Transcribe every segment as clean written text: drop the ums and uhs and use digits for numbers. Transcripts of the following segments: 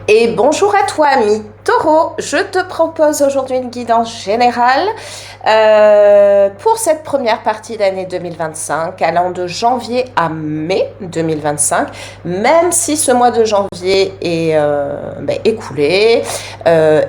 Et bonjour à toi, ami Taureau. Je te propose aujourd'hui une guidance générale pour cette première partie d'année 2025, allant de janvier à mai 2025, même si ce mois de janvier est écoulé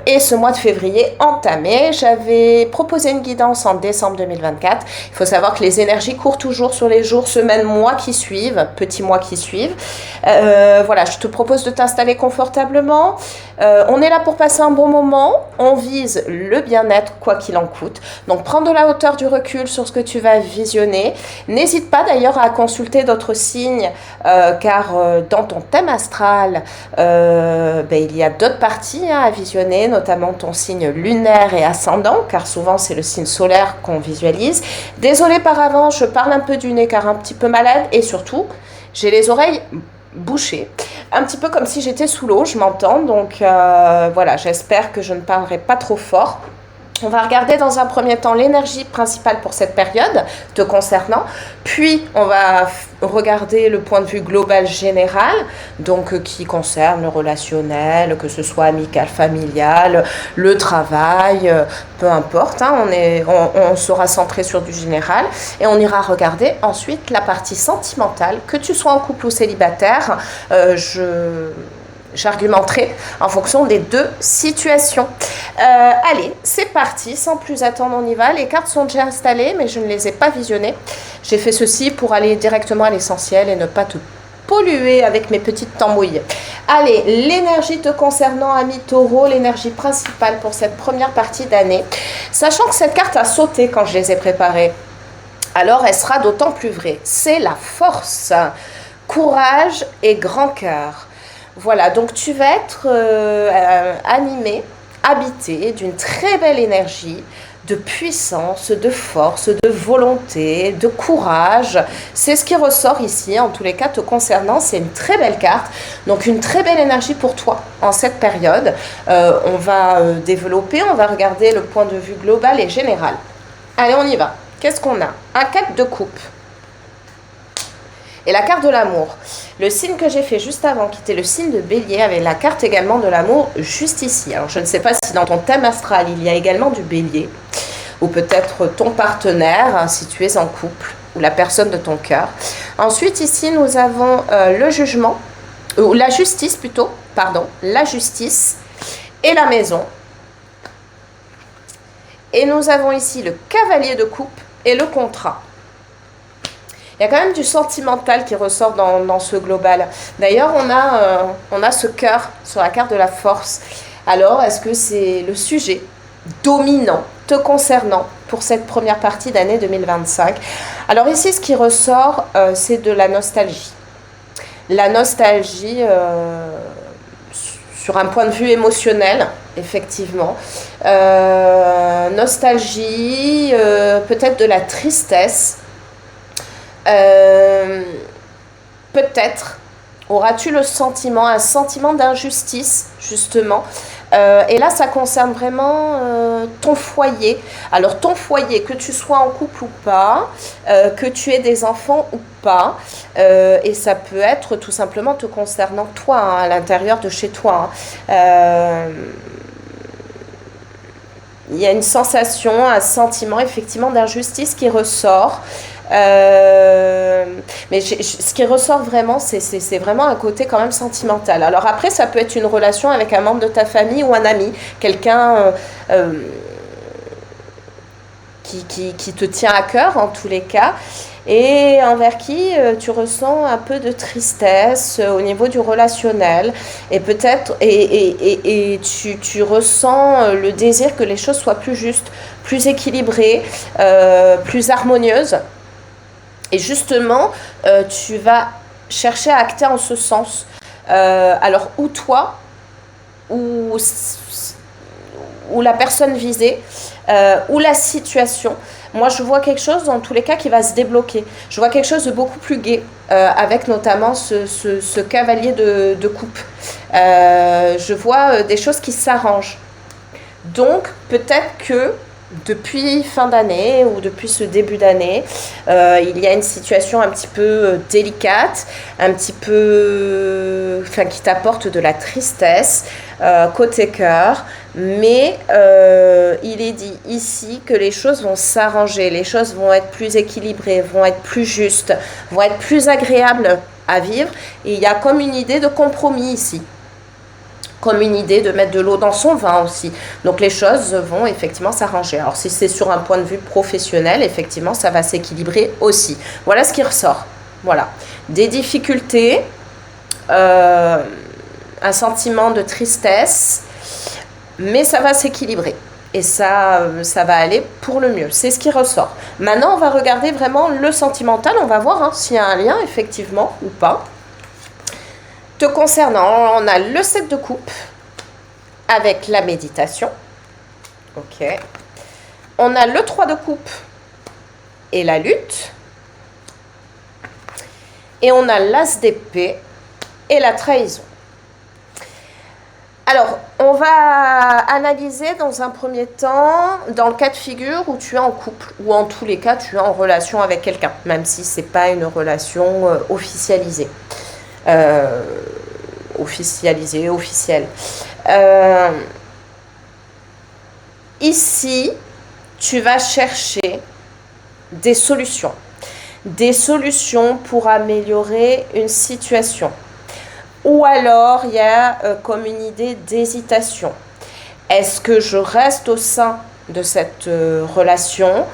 et ce mois de février entamé. J'avais proposé une guidance en décembre 2024. Il faut savoir que les énergies courent toujours sur les jours, semaines, mois qui suivent, petits mois qui suivent. Voilà, je te propose de t'installer confortablement. On est là pour passer un bon moment, on vise le bien-être quoi qu'il en coûte. Donc prends de la hauteur, du recul sur ce que tu vas visionner. N'hésite pas d'ailleurs à consulter d'autres signes car dans ton thème astral, il y a d'autres parties à visionner, notamment ton signe lunaire et ascendant, car souvent c'est le signe solaire qu'on visualise. Désolée par avance, je parle un peu du nez car un petit peu malade et surtout j'ai les oreilles bouchée, un petit peu comme si j'étais sous l'eau, je m'entends, donc voilà, j'espère que je ne parlerai pas trop fort. On va regarder dans un premier temps l'énergie principale pour cette période te concernant, puis on va regarder le point de vue global général, donc qui concerne le relationnel, que ce soit amical, familial, le travail, peu importe, hein, on sera centré sur du général et on ira regarder ensuite la partie sentimentale, que tu sois en couple ou célibataire, j'argumenterai en fonction des deux situations. Allez, c'est parti, sans plus attendre, on y va. Les cartes sont déjà installées, mais je ne les ai pas visionnées. J'ai fait ceci pour aller directement à l'essentiel et ne pas te polluer avec mes petites tambouilles. Allez, l'énergie te concernant, ami Taureau, l'énergie principale pour cette première partie d'année. Sachant que cette carte a sauté quand je les ai préparées, alors elle sera d'autant plus vraie. C'est la force, courage et grand cœur. Voilà, donc tu vas être animé, habité d'une très belle énergie, de puissance, de force, de volonté, de courage. C'est ce qui ressort ici, en tous les cas te concernant, c'est une très belle carte. Donc une très belle énergie pour toi en cette période. On va développer, on va regarder le point de vue global et général. Allez, on y va. Qu'est-ce qu'on a? Un 4 de coupe. Et la carte de l'amour. Le signe que j'ai fait juste avant, qui était le signe de Bélier, avait la carte également de l'amour juste ici. Alors je ne sais pas si dans ton thème astral, il y a également du Bélier, ou peut-être ton partenaire, hein, si tu es en couple, ou la personne de ton cœur. Ensuite, ici, nous avons le jugement, ou la justice plutôt, pardon, la justice et la maison. Et nous avons ici le cavalier de coupe et le contrat. Il y a quand même du sentimental qui ressort dans ce global. D'ailleurs, on a ce cœur sur la carte de la force. Alors, est-ce que c'est le sujet dominant te concernant pour cette première partie d'année 2025? Alors ici, ce qui ressort, c'est de la nostalgie. La nostalgie sur un point de vue émotionnel, effectivement. Nostalgie, peut-être de la tristesse. Peut-être auras-tu le sentiment, un sentiment d'injustice, justement. Et là, ça concerne vraiment ton foyer. Alors, ton foyer, que tu sois en couple ou pas, que tu aies des enfants ou pas, et ça peut être tout simplement te concernant toi, hein, à l'intérieur de chez toi. Hein. Il y a une sensation, un sentiment effectivement d'injustice qui ressort. Mais ce qui ressort vraiment, c'est vraiment un côté quand même sentimental. Alors après, ça peut être une relation avec un membre de ta famille ou un ami, quelqu'un qui te tient à cœur en tous les cas, et envers qui tu ressens un peu de tristesse au niveau du relationnel, et peut-être et tu ressens le désir que les choses soient plus justes, plus équilibrées, plus harmonieuses. Et justement, tu vas chercher à acter en ce sens. Alors, ou toi, ou la personne visée, ou la situation. Moi, je vois quelque chose, dans tous les cas, qui va se débloquer. Je vois quelque chose de beaucoup plus gai, avec notamment ce cavalier de coupe. Je vois des choses qui s'arrangent. Donc, peut-être que depuis fin d'année ou depuis ce début d'année, il y a une situation un petit peu délicate, un petit peu, enfin, qui t'apporte de la tristesse côté cœur. Mais il est dit ici que les choses vont s'arranger, les choses vont être plus équilibrées, vont être plus justes, vont être plus agréables à vivre. Et il y a comme une idée de compromis ici, comme une idée de mettre de l'eau dans son vin aussi. Donc les choses vont effectivement s'arranger. Alors si c'est sur un point de vue professionnel, effectivement, ça va s'équilibrer aussi. Voilà ce qui ressort. Voilà. Des difficultés, un sentiment de tristesse, mais ça va s'équilibrer. Et ça va aller pour le mieux. C'est ce qui ressort. Maintenant, on va regarder vraiment le sentimental. On va voir s'il y a un lien, effectivement, ou pas. Te concernant, on a le 7 de coupe avec la méditation. Ok. On a le 3 de coupe et la lutte. Et on a l'as d'épée et la trahison. Alors, on va analyser dans un premier temps, dans le cas de figure où tu es en couple, ou en tous les cas, tu es en relation avec quelqu'un, même si ce n'est pas une relation officialisée. Officielle. Ici, tu vas chercher des solutions pour améliorer une situation. Ou alors, il y a comme une idée d'hésitation. Est-ce que je reste au sein de cette relation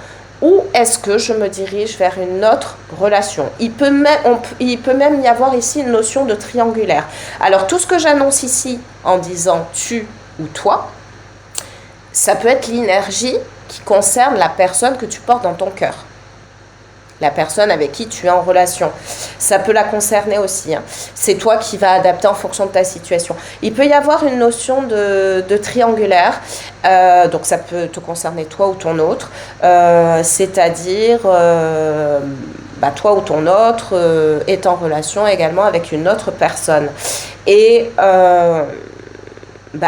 ou est-ce que je me dirige vers une autre relation? Il peut même y avoir ici une notion de triangulaire. Alors, tout ce que j'annonce ici en disant tu ou toi, ça peut être l'énergie qui concerne la personne que tu portes dans ton cœur. La personne avec qui tu es en relation. Ça peut la concerner aussi. C'est toi qui vas adapter en fonction de ta situation. Il peut y avoir une notion de triangulaire. Donc ça peut te concerner toi ou ton autre. C'est-à-dire, toi ou ton autre est en relation également avec une autre personne. Et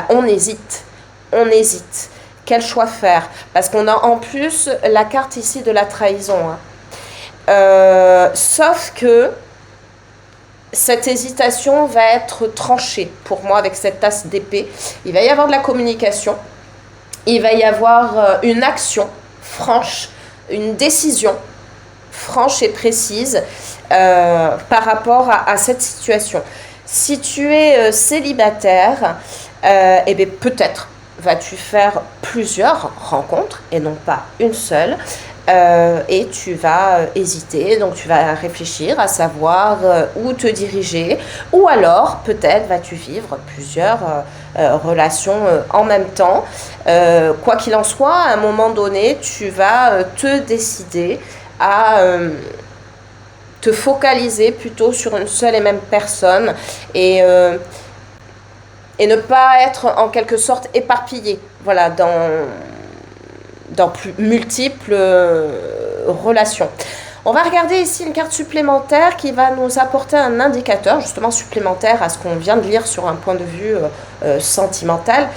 on hésite. Quel choix faire? Parce qu'on a en plus la carte ici de la trahison. Sauf que cette hésitation va être tranchée pour moi avec cette tasse d'épée. Il va y avoir de la communication, il va y avoir une action franche, une décision franche et précise par rapport à cette situation. Si tu es célibataire, peut-être vas-tu faire plusieurs rencontres et non pas une seule. Et tu vas hésiter, donc tu vas réfléchir à savoir où te diriger, ou alors peut-être vas-tu vivre plusieurs relations en même temps. Quoi qu'il en soit, à un moment donné, tu vas te décider à te focaliser plutôt sur une seule et même personne et ne pas être en quelque sorte éparpillé, voilà, dans multiples relations. On va regarder ici une carte supplémentaire qui va nous apporter un indicateur justement supplémentaire à ce qu'on vient de lire sur un point de vue sentimental.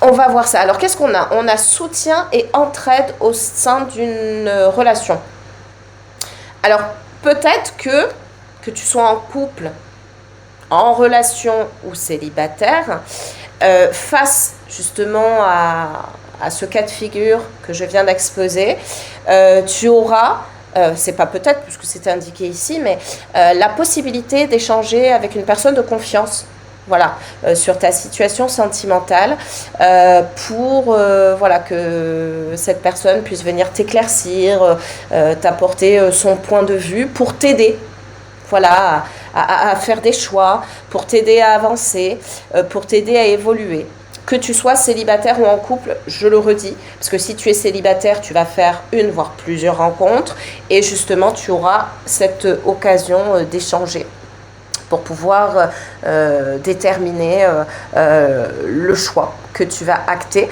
On va voir ça. Alors qu'est-ce qu'on a? On a soutien et entraide au sein d'une relation. Alors peut-être que tu sois en couple, en relation ou célibataire, face justement à ce cas de figure que je viens d'exposer, tu auras, c'est pas peut-être puisque c'est indiqué ici, mais la possibilité d'échanger avec une personne de confiance, voilà, sur ta situation sentimentale, pour que cette personne puisse venir t'éclaircir, t'apporter son point de vue pour t'aider, voilà, à faire des choix, pour t'aider à avancer, pour t'aider à évoluer. Que tu sois célibataire ou en couple, je le redis, parce que si tu es célibataire, tu vas faire une, voire plusieurs rencontres, et justement, tu auras cette occasion d'échanger pour pouvoir déterminer le choix que tu vas acter.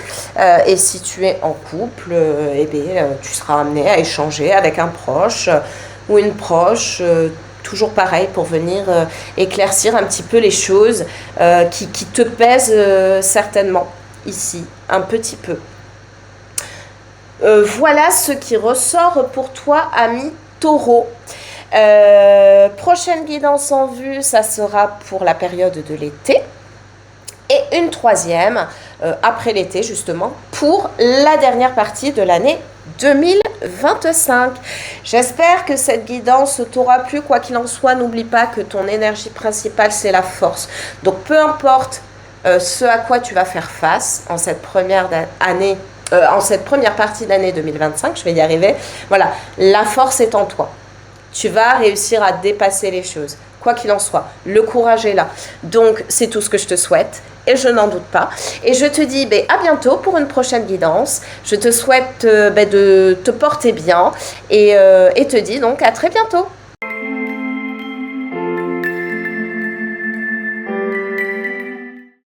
Et si tu es en couple, tu seras amené à échanger avec un proche ou une proche, toujours pareil, pour venir éclaircir un petit peu les choses qui te pèsent certainement ici, un petit peu. Voilà ce qui ressort pour toi, ami Taureau. Prochaine guidance en vue, ça sera pour la période de l'été. Et une troisième, après l'été justement, pour la dernière partie de l'année 2025. J'espère que cette guidance t'aura plu. Quoi qu'il en soit, n'oublie pas que ton énergie principale, c'est la force. Donc peu importe ce à quoi tu vas faire face en cette première année, en cette première partie de l'année 2025, je vais y arriver. Voilà, la force est en toi. Tu vas réussir à dépasser les choses. Quoi qu'il en soit, le courage est là. Donc, c'est tout ce que je te souhaite et je n'en doute pas. Et je te dis à bientôt pour une prochaine guidance. Je te souhaite de te porter bien et te dis donc à très bientôt.